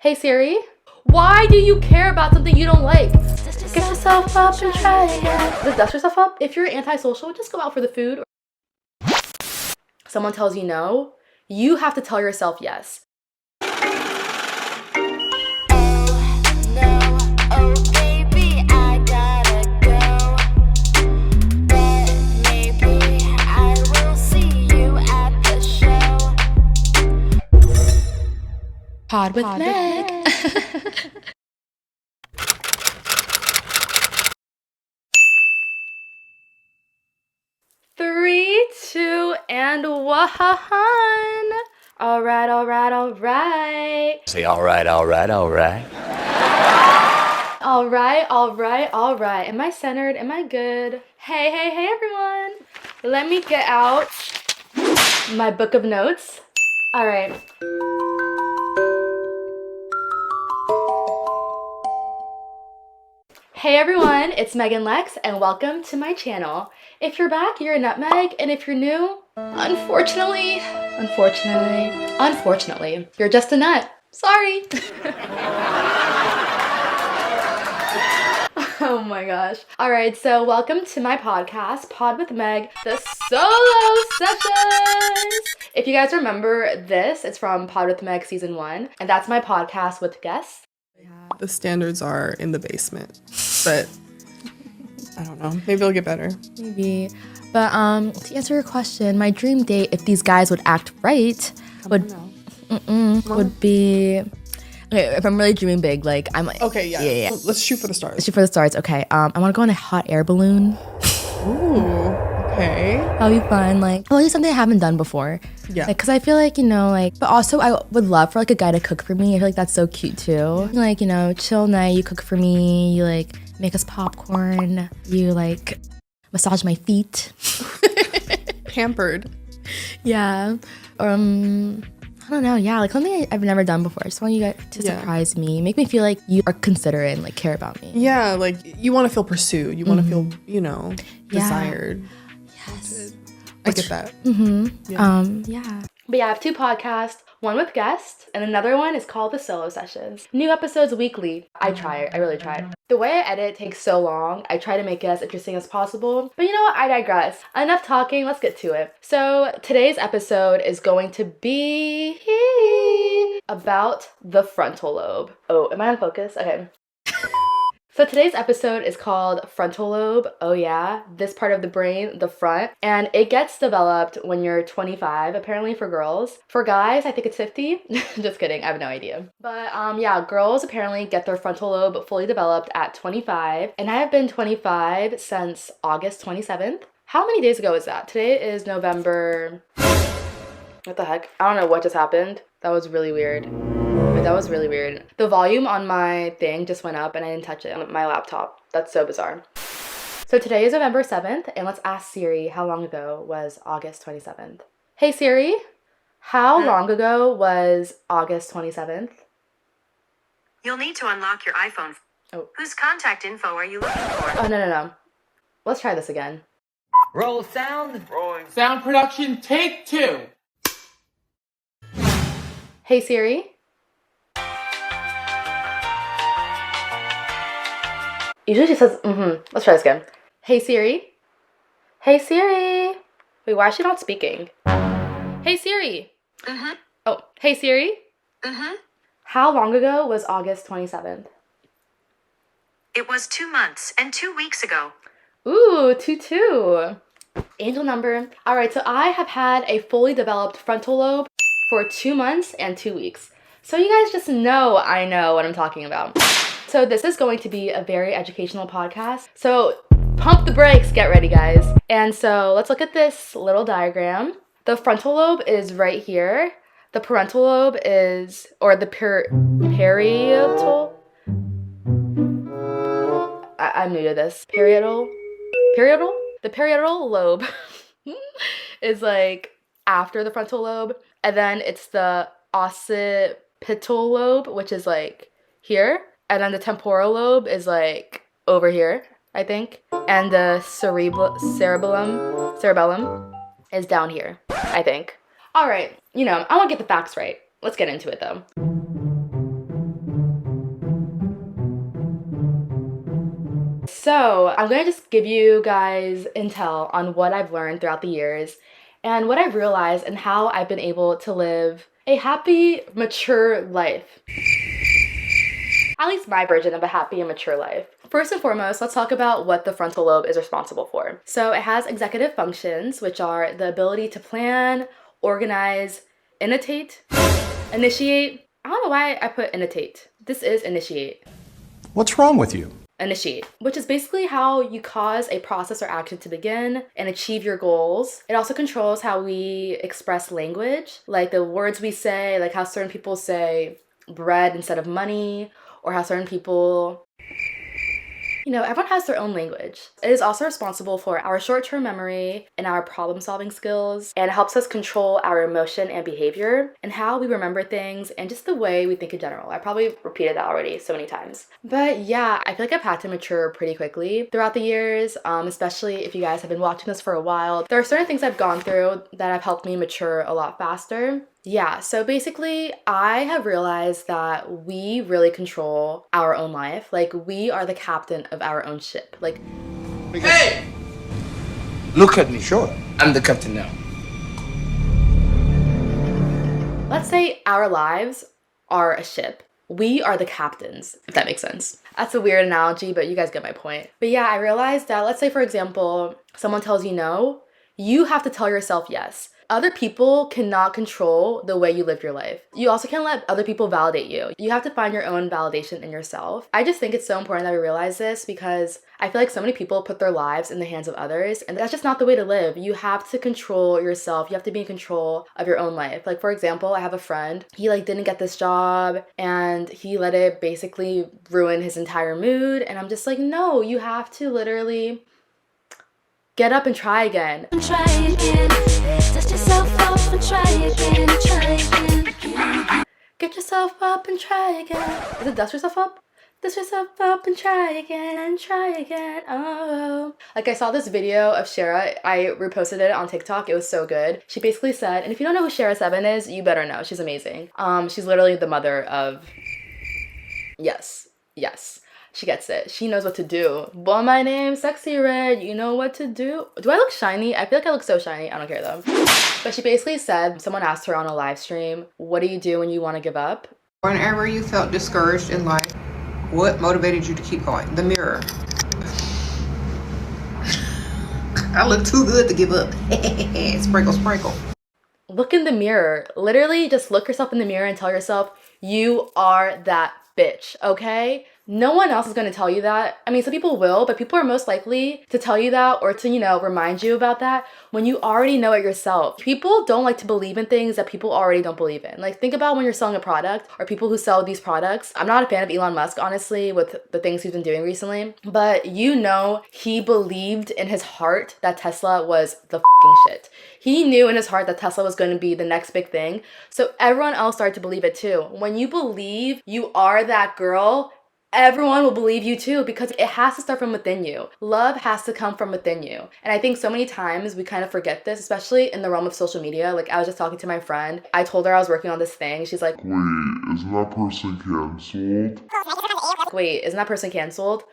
Hey Siri, why do you care about something you don't like? Get yourself up and try it. Just dust yourself up. If you're antisocial, just go out for the food. Someone tells you no, you have to tell yourself yes. Pod with Meg. 3, 2, and 1. All right. Say all right. All right. Am I centered? Am I good? Hey, everyone. Let me get out my book of notes. All right. Hey everyone, it's Meghane Lex, and welcome to my channel. If you're back, you're a nutmeg, and if you're new, unfortunately, you're just a nut. Sorry. Oh my gosh. All right, so welcome to my podcast, Pod with Meg, the solo sessions. If you guys remember this, it's from Pod with Meg season 1, and that's my podcast with guests. The standards are in the basement, but I don't know. Maybe it'll get better. Maybe. But to answer your question, my dream date, if these guys would act right, would be. Okay, if I'm really dreaming big, like I'm like. Okay, yeah. Let's shoot for the stars. Okay. I want to go on a hot air balloon. Ooh. Okay. That'll be fun. Like, well, it's something I haven't done before. Yeah. Like, cause I feel like, but also I would love for like a guy to cook for me. I feel like that's so cute too. Like, chill night, you cook for me, you like make us popcorn, you like massage my feet. Pampered. Yeah. I don't know. Yeah, like something I've never done before. I just want you guys to surprise me, make me feel like you are considerate and like care about me. Yeah, like you want to feel pursued. You want to feel, desired. Yes. I get that. Yeah. But yeah, I have 2 podcasts, one with guests, and another one is called The Solo Sessions. New episodes weekly. I really try. The way I edit takes so long, I try to make it as interesting as possible. But you know what? I digress. Enough talking, let's get to it. So today's episode is going to be about the frontal lobe. Oh, am I on focus? Okay. So today's episode is called Frontal Lobe. Oh yeah, this part of the brain, the front. And it gets developed when you're 25, apparently for girls. For guys, I think it's 50. Just kidding, I have no idea. But yeah, girls apparently get their frontal lobe fully developed at 25. And I have been 25 since August 27th. How many days ago is that? Today is November... What the heck? I don't know what just happened. That was really weird. The volume on my thing just went up and I didn't touch it on my laptop. That's so bizarre. So today is November 7th, and let's ask Siri how long ago was August 27th. Hey Siri, how long ago was August 27th? You'll need to unlock your iPhone. Oh. Whose contact info are you looking for? Oh, no. Let's try this again. Roll sound. Rolling. Sound production, take 2. Hey Siri. Usually she says, Let's try this again. Hey Siri. Wait, why is she not speaking? Hey Siri. Oh, hey Siri. How long ago was August 27th? It was 2 months and 2 weeks ago. Ooh, 2. Angel number. All right, so I have had a fully developed frontal lobe for 2 months and 2 weeks. So you guys just know I know what I'm talking about. So this is going to be a very educational podcast. So pump the brakes, get ready guys. And so let's look at this little diagram. The frontal lobe is right here. The parental lobe is, or the parietal. I'm new to this. Parietal? The parietal lobe is like after the frontal lobe. And then it's the occipital lobe, which is like here. And then the temporal lobe is like over here, I think. And the cerebellum is down here, I think. All right, I want to get the facts right. Let's get into it though. So I'm gonna just give you guys intel on what I've learned throughout the years and what I've realized and how I've been able to live a happy, mature life. At least my version of a happy and mature life. First and foremost, let's talk about what the frontal lobe is responsible for. So it has executive functions, which are the ability to plan, organize, initiate. I don't know why I put initiate. This is initiate. What's wrong with you? Initiate, which is basically how you cause a process or action to begin and achieve your goals. It also controls how we express language, like the words we say, like how certain people say bread instead of money, or how certain people, everyone has their own language. It is also responsible for our short-term memory and our problem-solving skills, and it helps us control our emotion and behavior and how we remember things and just the way we think in general. I probably repeated that already so many times. But yeah, I feel like I've had to mature pretty quickly throughout the years, especially if you guys have been watching this for a while. There are certain things I've gone through that have helped me mature a lot faster. Yeah, so basically, I have realized that we really control our own life. Like, we are the captain of our own ship. Like, Hey! Look at me. Sure. I'm the captain now. let's say our lives are a ship. We are the captains, if that makes sense. That's a weird analogy, but you guys get my point. But yeah, I realized that, let's say, for example, someone tells you no, you have to tell yourself yes. Other people cannot control the way you live your life. You also can't let other people validate you. You have to find your own validation in yourself. I just think it's so important that we realize this because I feel like so many people put their lives in the hands of others, and that's just not the way to live. You have to control yourself. You have to be in control of your own life. Like, for example, I have a friend. He didn't get this job and he let it basically ruin his entire mood. And I'm just like, no, you have to literally get up and try again. Try again. Dust yourself off and try again. Try again. Get yourself up and try again. Is it dust yourself up? Dust yourself up and try again and try again. Oh. Like, I saw this video of Shara. I reposted it on TikTok. It was so good. She basically said, and if you don't know who Shara 7 is, you better know. She's amazing. She's literally the mother of... Yes. She gets it. She knows what to do. Boy, my name's Sexy Red. You know what to do. Do I look shiny? I feel like I look so shiny. I don't care though. But she basically said, someone asked her on a live stream, what do you do when you want to give up? Whenever you felt discouraged in life, what motivated you to keep going? The mirror. I look too good to give up. Sprinkle. Look in the mirror. Literally just look yourself in the mirror and tell yourself, you are that bitch, okay? No one else is going to tell you that. I mean, some people will, but people are most likely to tell you that or to, remind you about that when you already know it yourself. People don't like to believe in things that people already don't believe in. Like, think about when you're selling a product or people who sell these products. I'm not a fan of Elon Musk, honestly, with the things he's been doing recently, but he believed in his heart that Tesla was the f***ing shit. He knew in his heart that Tesla was going to be the next big thing. So everyone else started to believe it too. When you believe you are that girl, everyone will believe you too, because it has to start from within you. Love has to come from within you. And I think so many times we kind of forget this, especially in the realm of social media. Like, I was just talking to my friend. I told her I was working on this thing. She's like, wait, isn't that person canceled?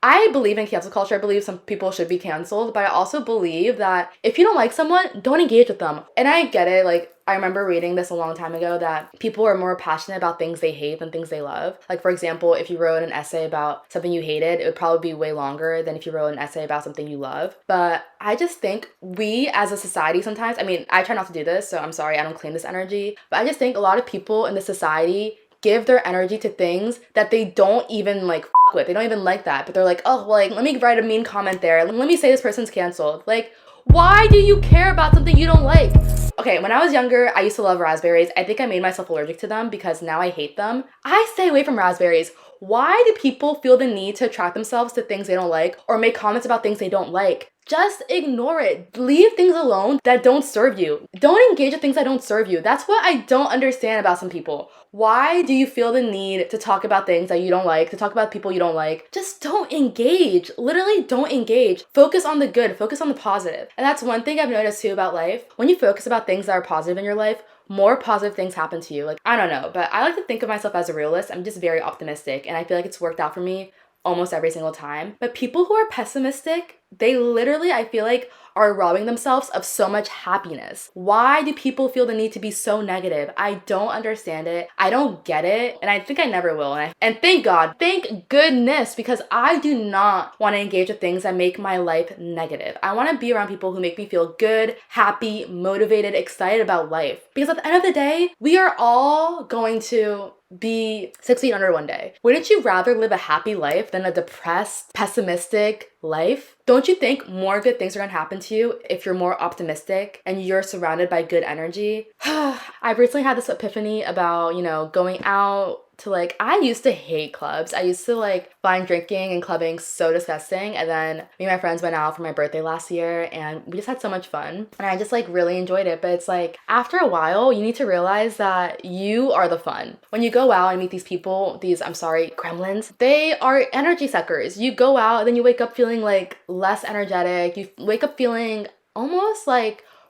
I believe in cancel culture. I believe some people should be canceled, but I also believe that if you don't like someone, don't engage with them. And I get it. Like, I remember reading this a long time ago that people are more passionate about things they hate than things they love. Like, for example, if you wrote an essay about something you hated, it would probably be way longer than if you wrote an essay about something you love. But I just think we as a society sometimes, I mean, I try not to do this, so I'm sorry, I don't claim this energy, but I just think a lot of people in the society give their energy to things that they don't even f with. They don't even like that, but they're like, oh, well, let me write a mean comment there. Let me say this person's canceled. Like, why do you care about something you don't like? Okay, when I was younger, I used to love raspberries. I think I made myself allergic to them because now I hate them. I stay away from raspberries. Why do people feel the need to attract themselves to things they don't like or make comments about things they don't like? Just ignore it. Leave things alone that don't serve you. Don't engage with things that don't serve you. That's what I don't understand about some people. Why do you feel the need to talk about things that you don't like, to talk about people you don't like? Just don't engage. Literally don't engage. Focus on the good. Focus on the positive. And that's one thing I've noticed too about life. When you focus about things that are positive in your life, more positive things happen to you. Like, I don't know, but I like to think of myself as a realist. I'm just very optimistic, and I feel like it's worked out for me almost every single time. But people who are pessimistic, they literally, I feel like, are robbing themselves of so much happiness. Why do people feel the need to be so negative? I don't understand it. I don't get it. And I think I never will. And thank God, thank goodness, because I do not want to engage with things that make my life negative. I want to be around people who make me feel good, happy, motivated, excited about life. Because at the end of the day, we are all going to be 6 feet under one day. Wouldn't you rather live a happy life than a depressed, pessimistic life? Don't you think more good things are gonna happen to you if you're more optimistic and you're surrounded by good energy? I've recently had this epiphany about, going out to I used to hate clubs. I used to find drinking and clubbing so disgusting. And then me and my friends went out for my birthday last year and we just had so much fun. And I just really enjoyed it. But it's after a while, you need to realize that you are the fun. When you go out and meet these people, gremlins, they are energy suckers. You go out and then you wake up feeling less energetic. You wake up feeling almost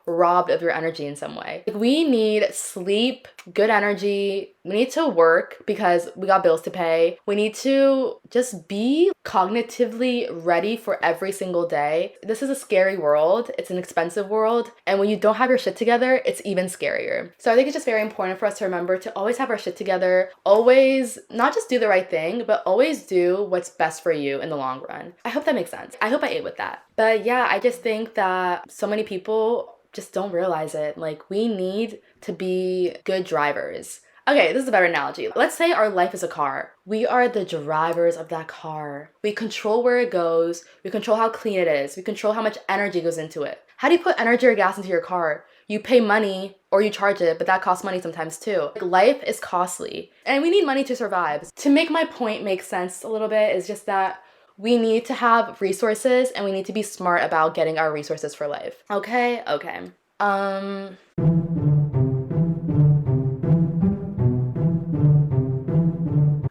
robbed of your energy in some way. We need sleep, good energy. We need to work because we got bills to pay. We need to just be cognitively ready for every single day. This is a scary world. It's an expensive world. And when you don't have your shit together, it's even scarier. So I think it's just very important for us to remember to always have our shit together. Always not just do the right thing, but always do what's best for you in the long run. I hope that makes sense. I hope I ate with that. But yeah, I just think that so many people just don't realize it. We need to be good drivers. Okay, this is a better analogy. Let's say our life is a car. We are the drivers of that car. We control where it goes. We control how clean it is. We control how much energy goes into it. How do you put energy or gas into your car? You pay money or you charge it, but that costs money sometimes too. Life is costly and we need money to survive. To make my point make sense a little bit is just that we need to have resources and we need to be smart about getting our resources for life. Okay.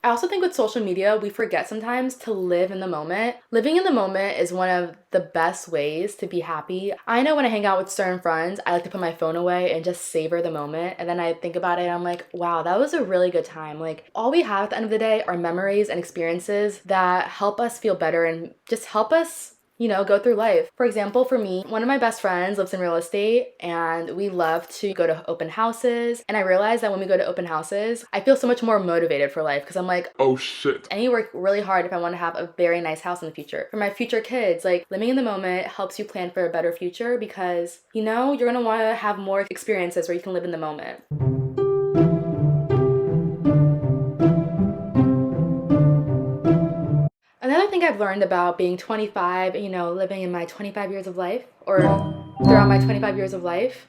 I also think with social media, we forget sometimes to live in the moment. Living in the moment is one of the best ways to be happy. I know when I hang out with certain friends, I like to put my phone away and just savor the moment. And then I think about it and I'm like, wow, that was a really good time. All we have at the end of the day are memories and experiences that help us feel better and just help us go through life. For example, for me, one of my best friends lives in real estate and we love to go to open houses. And I realized that when we go to open houses, I feel so much more motivated for life because I'm like, oh shit. I need to work really hard if I want to have a very nice house in the future. For my future kids, living in the moment helps you plan for a better future because, you're going to want to have more experiences where you can live in the moment. Another thing I've learned about being 25, living in my 25 years of life or throughout my 25 years of life,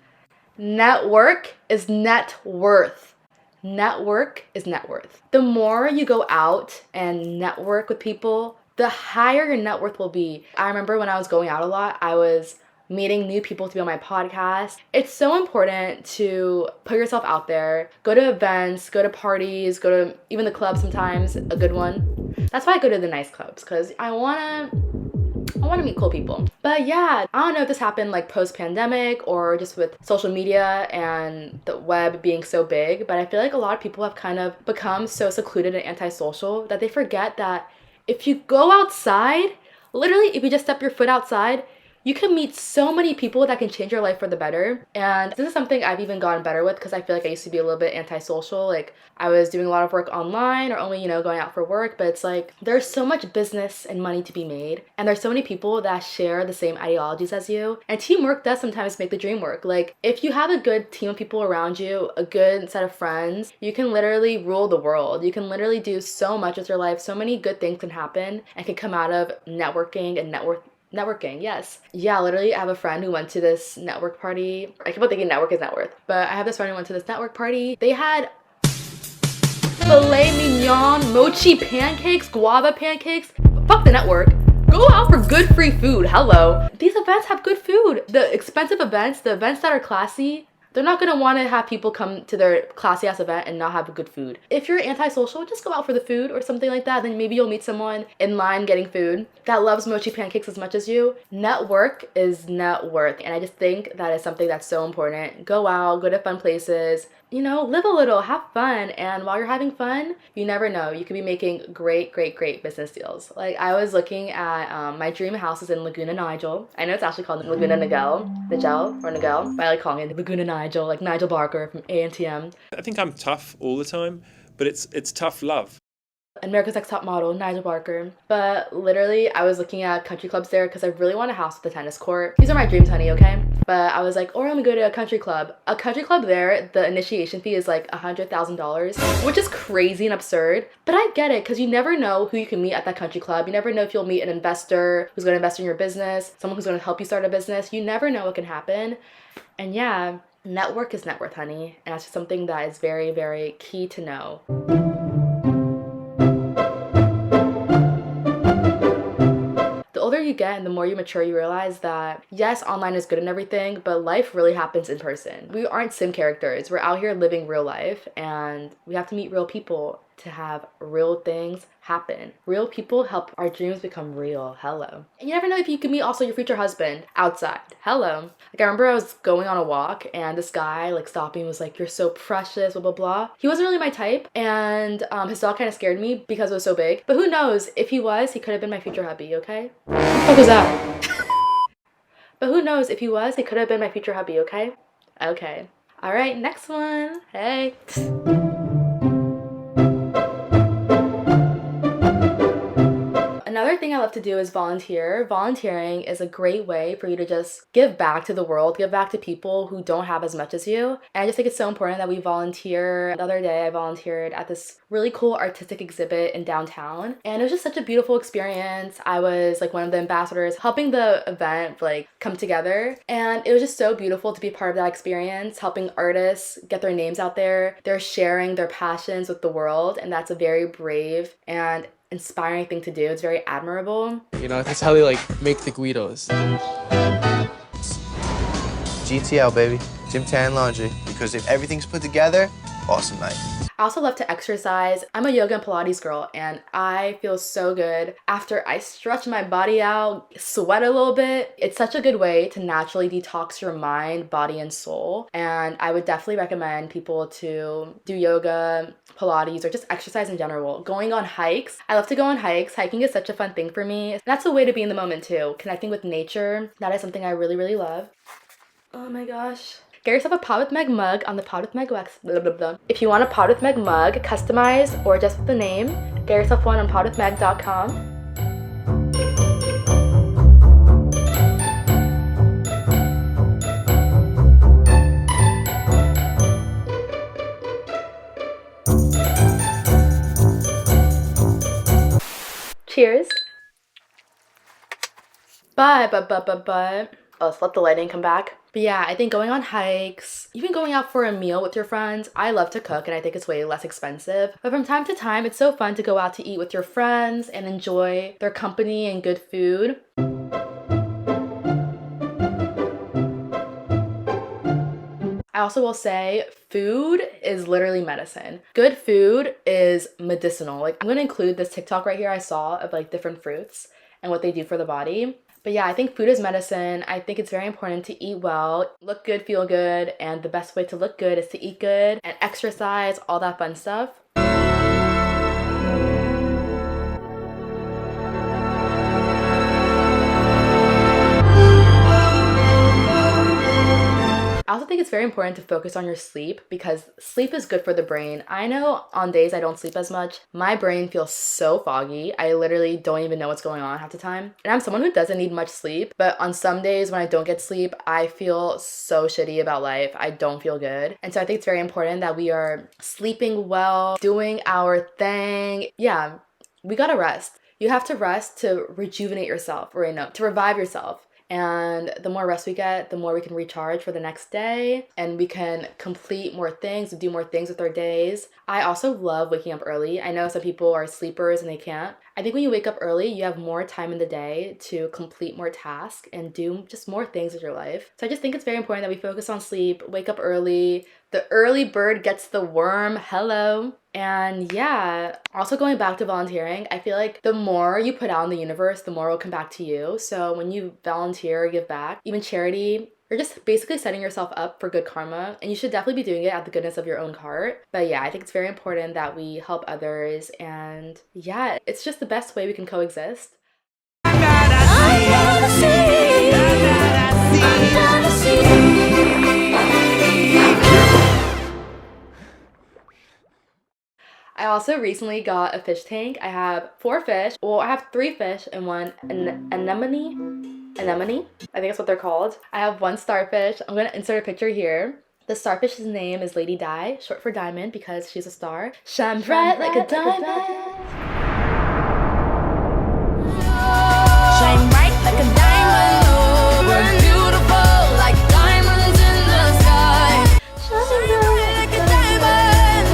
network is net worth. Network is net worth. The more you go out and network with people, the higher your net worth will be. I remember when I was going out a lot, I was meeting new people to be on my podcast. It's so important to put yourself out there, go to events, go to parties, go to even the club sometimes, a good one. That's why I go to the nice clubs, because I want to meet cool people. But yeah, I don't know if this happened post-pandemic or just with social media and the web being so big, but I feel like a lot of people have kind of become so secluded and antisocial that they forget that if you go outside, literally if you just step your foot outside, you can meet so many people that can change your life for the better. And this is something I've even gotten better with because I feel like I used to be a little bit antisocial. I was doing a lot of work online or only, going out for work. But it's there's so much business and money to be made. And there's so many people that share the same ideologies as you. And teamwork does sometimes make the dream work. If you have a good team of people around you, a good set of friends, you can literally rule the world. You can literally do so much with your life. So many good things can happen and can come out of networking and networking, yes. Yeah, literally, I have a friend who went to this network party. I keep on thinking network is net worth. But I have this friend who went to this network party. They had filet mignon, mochi pancakes, guava pancakes. Fuck the network. Go out for good free food. Hello. These events have good food. The expensive events, the events that are classy, they're not going to want to have people come to their classy ass event and not have good food. If you're antisocial, just go out for the food or something like that. Then maybe you'll meet someone in line getting food that loves mochi pancakes as much as you. Network is net worth. And I just think that is something that's so important. Go out, go to fun places, live a little, have fun. And while you're having fun, you never know. You could be making great, great, great business deals. Like, I was looking at my dream house is in Laguna Nigel. I know it's actually called Laguna Nigel, but I like calling it Laguna Nigel, like Nigel Barker from ANTM. I think I'm tough all the time, but it's tough love. America's Next Top Model, Nigel Barker. But literally, I was looking at country clubs there because I really want a house with a tennis court. These are my dreams, honey, okay? But I was like, or I'm gonna go to a country club. A country club there, the initiation fee is like $100,000, which is crazy and absurd. But I get it, because you never know who you can meet at that country club. You never know if you'll meet an investor who's gonna invest in your business, someone who's gonna help you start a business. You never know what can happen. And yeah, network is net worth, honey. And that's just something that is very, very key to know. You get and the more you mature, you realize that yes, online is good and everything, but life really happens in person. We aren't sim characters. We're out here living real life, and we have to meet real people to have real things happen. Real people help our dreams become real. Hello. And you never know if you can meet also your future husband outside. Hello. Like, I remember I was going on a walk and this guy like stopped me and was like, "You're so precious, blah, blah, blah." He wasn't really my type, and his dog kind of scared me because it was so big. But who knows? If he was, he could have been my future hubby, okay? What the fuck was that? But who knows? If he was, he could have been my future hubby, okay? Okay. All right, next one. Hey. Another thing I love to do is volunteer. Volunteering is a great way for you to just give back to the world, give back to people who don't have as much as you. And I just think it's so important that we volunteer. The other day I volunteered at this really cool artistic exhibit in downtown, and it was just such a beautiful experience. I was like one of the ambassadors helping the event like come together, and it was just so beautiful to be part of that experience, helping artists get their names out there. They're sharing their passions with the world, and that's a very brave and inspiring thing to do. It's very admirable. That's how they like make the Guidos. GTL, baby. Gym, tan, laundry. Because if everything's put together, awesome night. I also love to exercise. I'm a yoga and Pilates girl, and I feel so good after I stretch my body out, sweat a little bit. It's such a good way to naturally detox your mind, body, and soul. And I would definitely recommend people to do yoga, Pilates, or just exercise in general. Going on hikes. I love to go on hikes. Hiking is such a fun thing for me. That's a way to be in the moment too. Connecting with nature. That is something I really, really love. Oh my gosh. Get yourself a Pod With Meg mug on the Pod With Meg Lex. Blah, blah, blah. If you want a Pod With Meg mug, customized or just with the name, get yourself one on podwithmeg.com. Cheers. But. Oh, let's let the lighting come back. But yeah, I think going on hikes, even going out for a meal with your friends. I love to cook, and I think it's way less expensive. But from time to time, it's so fun to go out to eat with your friends and enjoy their company and good food. I also will say food is literally medicine. Good food is medicinal. Like, I'm going to include this TikTok right here I saw of like different fruits and what they do for the body. But yeah, I think food is medicine. I think it's very important to eat well, look good, feel good, and the best way to look good is to eat good and exercise, all that fun stuff. I also think it's very important to focus on your sleep, because sleep is good for the brain. I know on days I don't sleep as much, my brain feels so foggy. I literally don't even know what's going on half the time. And I'm someone who doesn't need much sleep, but on some days when I don't get sleep, I feel so shitty about life. I don't feel good. And so I think it's very important that we are sleeping well, doing our thing. Yeah, we gotta rest. You have to rest to rejuvenate yourself, or to revive yourself. And the more rest we get, the more we can recharge for the next day, and we can complete more things, do more things with our days. I also love waking up early. I know some people are sleepers and they can't. I think when you wake up early, you have more time in the day to complete more tasks and do just more things with your life. So I just think it's very important that we focus on sleep, wake up early. The early bird gets the worm. Hello. And yeah, also going back to volunteering, I feel like the more you put out in the universe, the more will come back to you. So when you volunteer or give back, even charity You're just basically setting yourself up for good karma, and you should definitely be doing it out of the goodness of your own heart. But yeah, I think it's very important that we help others, and yeah, it's just the best way we can coexist. I also recently got a fish tank. I have 4 fish. Well, I have 3 fish and 1 anemone. I think that's what they're called. I have 1 starfish. I'm gonna insert a picture here. The starfish's name is Lady Di, short for diamond because she's a star. Shine bright like a diamond. Shine bright like a diamond. Oh, we're beautiful like diamonds in the sky. Shine bright like a diamond.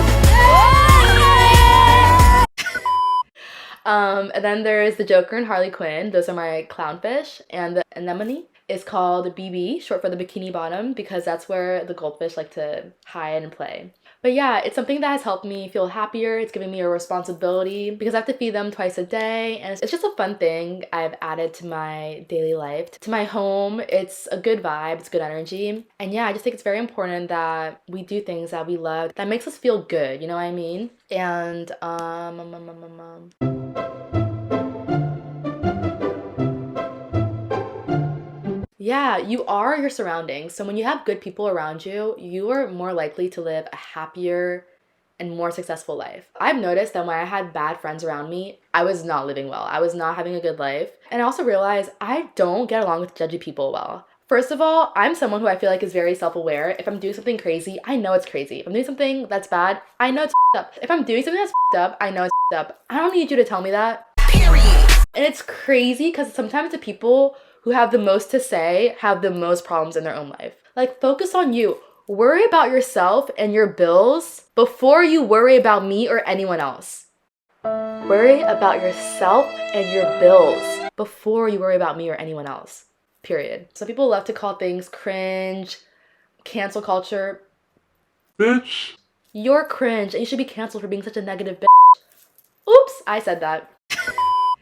And then there's the Joker and Harley Quinn. Those are my clownfish. And the anemone is called BB, short for the bikini bottom, because that's where the goldfish like to hide and play. But yeah, it's something that has helped me feel happier. It's giving me a responsibility because I have to feed them twice a day, and it's just a fun thing I've added to my daily life, to my home. It's a good vibe, it's good energy. And yeah, I just think it's very important that we do things that we love, that makes us feel good, you know what I mean? And yeah, you are your surroundings. So when you have good people around you, you are more likely to live a happier and more successful life. I've noticed that when I had bad friends around me, I was not living well. I was not having a good life. And I also realized I don't get along with judgy people well. First of all, I'm someone who I feel like is very self-aware. If I'm doing something crazy, I know it's crazy. If I'm doing something that's bad, I know it's up. If I'm doing something that's up, I know it's up. I don't need you to tell me that. Period. And it's crazy because sometimes the people who have the most to say have the most problems in their own life. Like, focus on you. Worry about yourself and your bills before you worry about me or anyone else. Worry about yourself and your bills before you worry about me or anyone else. Period. Some people love to call things cringe, cancel culture. Bitch. You're cringe and you should be canceled for being such a negative bitch. Oops, I said that.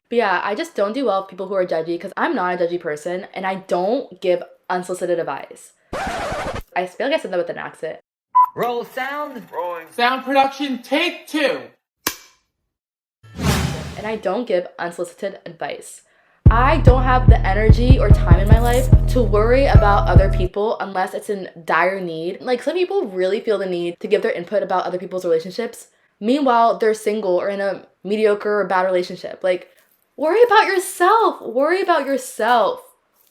But yeah, I just don't do well with people who are judgy because I'm not a judgy person and I don't give unsolicited advice. I feel like I said that with an accent. Roll sound. Rolling. Sound production, take 2. And I don't give unsolicited advice. I don't have the energy or time in my life to worry about other people unless it's in dire need. Like, some people really feel the need to give their input about other people's relationships. Meanwhile, they're single or in a mediocre or bad relationship. Like, worry about yourself. Worry about yourself.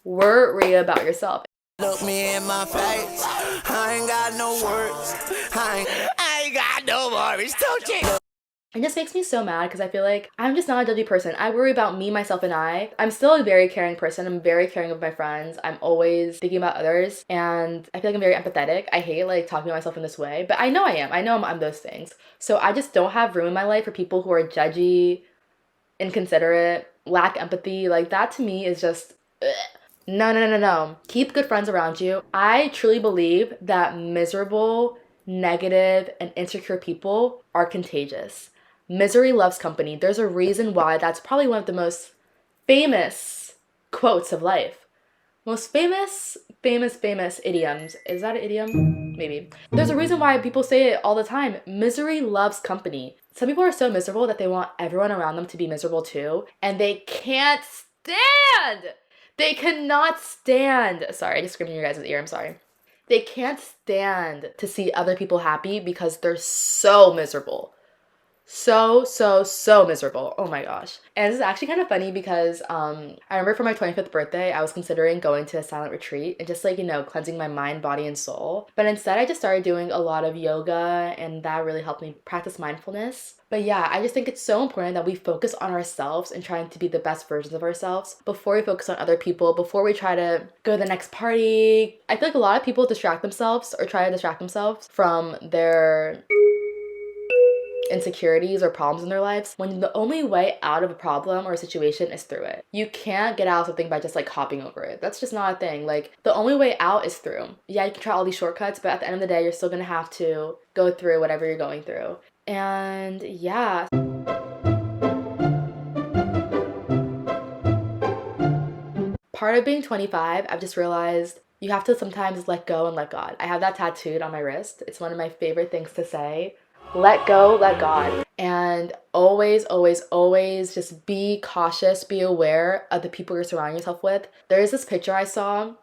Worry about yourself. Look me in my face. I ain't got no words. I ain't got no worries, don't you? It just makes me so mad because I feel like I'm just not a judgy person. I worry about me, myself, and I. I'm still a very caring person. I'm very caring of my friends. I'm always thinking about others. And I feel like I'm very empathetic. I hate like talking about myself in this way. But I know I am. I know I'm those things. So I just don't have room in my life for people who are judgy, inconsiderate, lack empathy. Like, that to me is just ugh. No. Keep good friends around you. I truly believe that miserable, negative, and insecure people are contagious. Misery loves company. There's a reason why that's probably one of the most famous quotes of life. Most famous idioms. Is that an idiom? Maybe. There's a reason why people say it all the time. Misery loves company. Some people are so miserable that they want everyone around them to be miserable too, and they can't stand. They cannot stand. Sorry, I just screamed in your guys' ear. I'm sorry. They can't stand to see other people happy because they're so miserable. So miserable. Oh my gosh. And this is actually kind of funny because I remember for my 25th birthday, I was considering going to a silent retreat and just like, cleansing my mind, body, and soul. But instead, I just started doing a lot of yoga, and that really helped me practice mindfulness. But yeah, I just think it's so important that we focus on ourselves and trying to be the best versions of ourselves before we focus on other people, before we try to go to the next party. I feel like a lot of people distract themselves or try to distract themselves from their insecurities or problems in their lives when the only way out of a problem or a situation is through it. You can't get out of something by just like hopping over it. That's just not a thing. Like, the only way out is through. Yeah, you can try all these shortcuts, but at the end of the day, you're still gonna have to go through whatever you're going through. And yeah. Part of being 25, I've just realized You have to sometimes let go and let God. I have that tattooed on my wrist. It's one of my favorite things to say. Let go, let God. And always, always, always just be cautious, be aware of the people you're surrounding yourself with. There is this picture I saw. I'm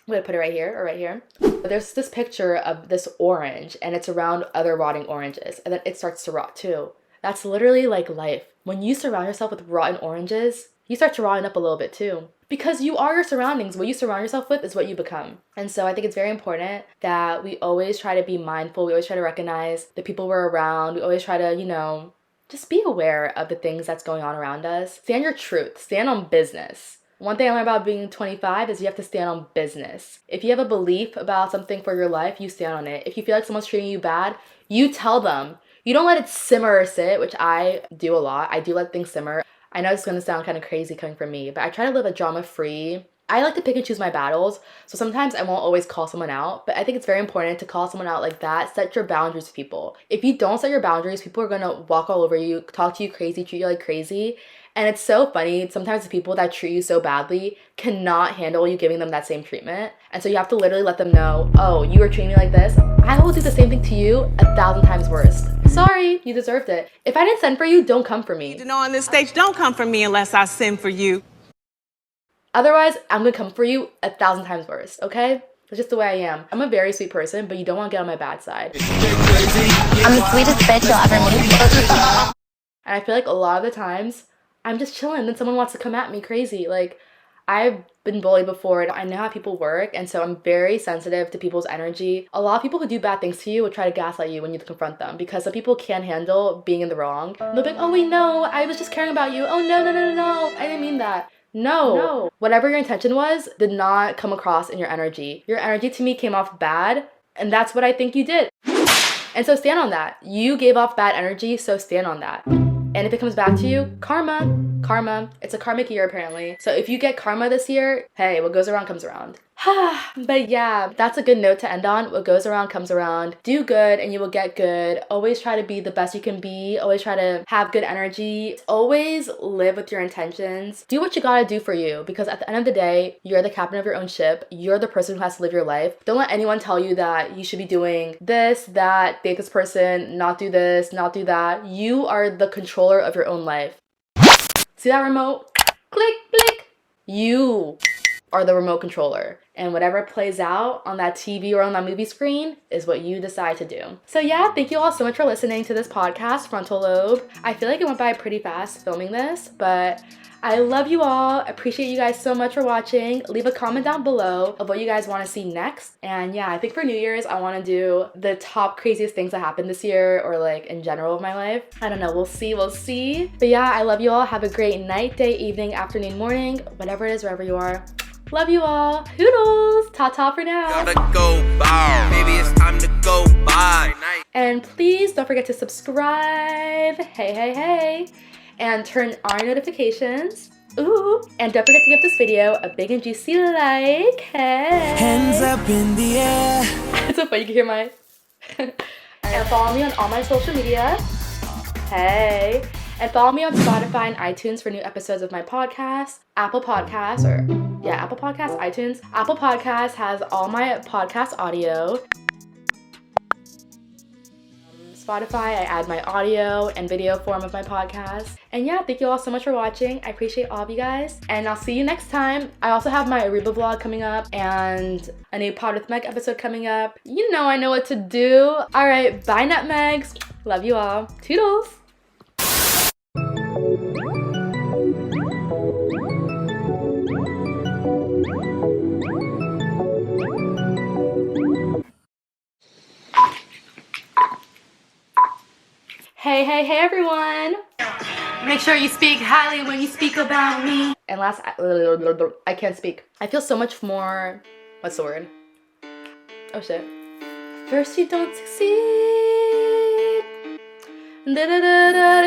gonna put it right here or right here. There's this picture of this orange and it's around other rotting oranges and then it starts to rot too. That's literally like life. When you surround yourself with rotten oranges, you start to rotten up a little bit too. Because you are your surroundings. What you surround yourself with is what you become. And so I think it's very important that we always try to be mindful. We always try to recognize the people we're around. We always try to, just be aware of the things that's going on around us. Stand your truth. Stand on business. One thing I learned about being 25 is you have to stand on business. If you have a belief about something for your life, you stand on it. If you feel like someone's treating you bad, you tell them. You don't let it simmer or sit, which I do a lot. I do let things simmer. I know it's going to sound kind of crazy coming from me, but I try to live a drama-free. I like to pick and choose my battles, so sometimes I won't always call someone out, but I think it's very important to call someone out like that. Set your boundaries with people. If you don't set your boundaries, people are going to walk all over you, talk to you crazy, treat you like crazy, and it's so funny. Sometimes the people that treat you so badly cannot handle you giving them that same treatment, and so you have to literally let them know, oh, you are treating me like this, I will do the same thing to you 1,000 times worse. Sorry, you deserved it. If I didn't send for you, don't come for me. You know, on this stage, don't come for me unless I send for you. Otherwise, I'm gonna come for you 1,000 times worse, okay? That's just the way I am. I'm a very sweet person, but you don't want to get on my bad side. I'm the sweetest bitch you'll ever meet. And I feel like a lot of the times, I'm just chilling, then someone wants to come at me crazy. Like, I've been bullied before, and I know how people work, and so I'm very sensitive to people's energy. A lot of people who do bad things to you will try to gaslight you when you confront them, because some people can't handle being in the wrong. They'll be like, oh wait, no, I was just caring about you. Oh no, I didn't mean that. No. Whatever your intention was did not come across in your energy. Your energy to me came off bad, and that's what I think you did. And so stand on that. You gave off bad energy, so stand on that. And if it comes back to you, karma. It's a karmic year apparently. So if you get karma this year, hey, what goes around comes around. But yeah, that's a good note to end on. What goes around comes around. Do good and you will get good. Always try to be the best you can be. Always try to have good energy. Always live with your intentions. Do what you gotta do for you, because at the end of the day, you're the captain of your own ship. You're the person who has to live your life. Don't let anyone tell you that you should be doing this, that, date this person, not do this, not do that. You are the controller of your own life. See that remote? Click, click. You are the remote controller. And whatever plays out on that TV or on that movie screen is what you decide to do. So yeah, thank you all so much for listening to this podcast, Frontal Lobe. I feel like it went by pretty fast filming this, but I love you all. Appreciate you guys so much for watching. Leave a comment down below of what you guys want to see next. And yeah, I think for New Year's, I want to do the top craziest things that happened this year, or like in general of my life. I don't know, we'll see. But yeah, I love you all. Have a great night, day, evening, afternoon, morning, whatever it is, wherever you are. Love you all. Hoodles. Ta-ta for now. Gotta go by. Maybe it's time to go by. And please don't forget to subscribe. Hey. And turn on notifications. Ooh. And don't forget to give this video a big and juicy like. Hey. Hands up in the air. It's so funny, you can hear my... And follow me on all my social media. Hey. And follow me on Spotify and iTunes for new episodes of my podcast. Apple Podcasts, iTunes. Apple Podcasts has all my podcast audio. Spotify, I add my audio and video form of my podcast. And yeah, thank you all so much for watching. I appreciate all of you guys. And I'll see you next time. I also have my Aruba vlog coming up and a new Pod With Meg episode coming up. You know I know what to do. All right, bye nutmegs. Love you all. Toodles. Hey everyone! Make sure you speak highly when you speak about me. And last, I can't speak. I feel so much more, what's the word? Oh shit. First you don't succeed.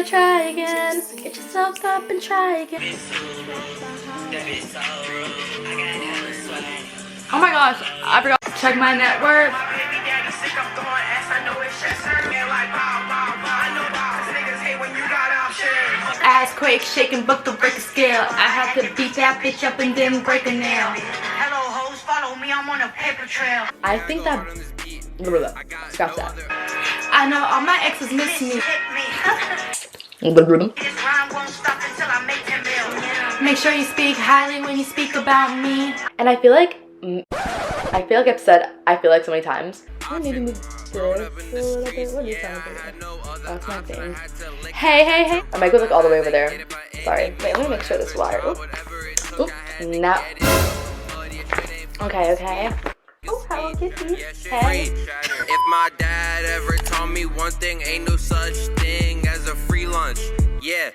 Try again. Get yourself up and try again. Oh my gosh, I forgot to check my net worth. Ass quake, shaking, but to break a scale. I had to beat that bitch up and then break a nail. Hello, hoes, follow me. me, I'm on a paper trail. I think that. Scratch that. I know all my exes miss me. This rhyme won't stop until I make 10 mil. Make sure you speak highly when you speak about me. And I feel like I've said I feel like so many times. I'm needing to do a little bit. What are you trying to do? That's my thing. Hey. I might go like all the way over there. Sorry. Wait, let me make sure this wire. Oop. No. Okay. Oh, Hello Kitty. Hey. If my dad ever taught me one thing, ain't no such thing as a free lunch. Yeah.